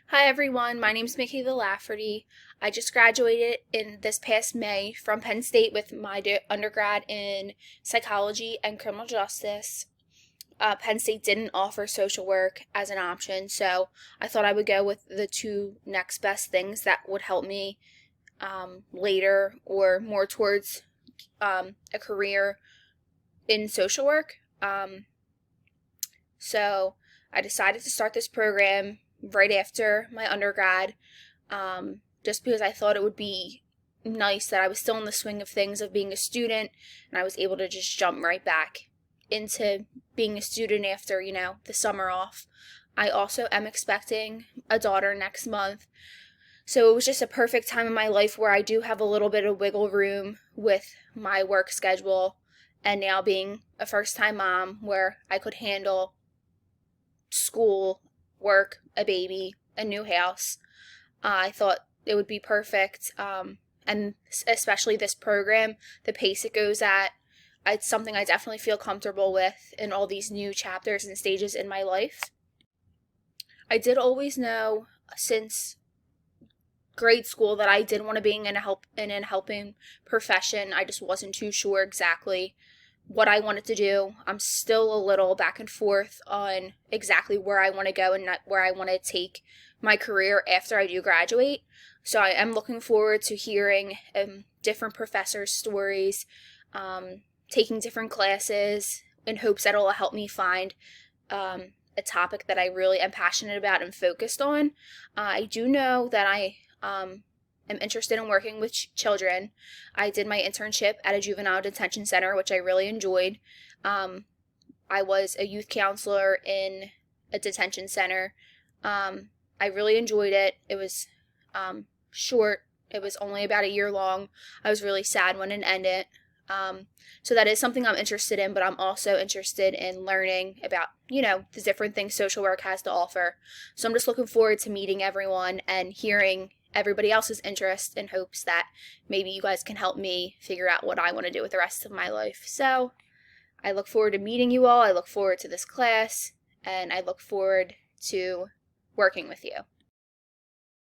Hi everyone, my name is Michaela Lafferty. I just graduated in this past May from Penn State with my undergrad in psychology and criminal justice. Penn State didn't offer social work as an option, so I thought I would go with the two next best things that would help me later or more towards a career in social work. So I decided to start this program right after my undergrad, just because I thought it would be nice that I was still in the swing of things of being a student and I was able to just jump right back into being a student after, the summer off. I also am expecting a daughter next month. So it was just a perfect time in my life where I do have a little bit of wiggle room with my work schedule, and now being a first time mom where I could handle school, work, a baby, a new house. I thought it would be perfect. And especially this program, the pace it goes at, it's something I definitely feel comfortable with in all these new chapters and stages in my life. I did always know since grade school that I did want to be in a helping profession. I just wasn't too sure exactly what I wanted to do. I'm still a little back and forth on exactly where I want to go and where I want to take my career after I do graduate. So I am looking forward to hearing different professors' stories, taking different classes in hopes that it will help me find a topic that I really am passionate about and focused on. I do know that I am interested in working with children. I did my internship at a juvenile detention center, which I really enjoyed. I was a youth counselor in a detention center. I really enjoyed it. It was short. It was only about a year long. I was really sad when it ended. So that is something I'm interested in, but I'm also interested in learning about, the different things social work has to offer. So I'm just looking forward to meeting everyone and hearing everybody else's interest in hopes that maybe you guys can help me figure out what I want to do with the rest of my life. So I look forward to meeting you all. I look forward to this class, and I look forward to working with you.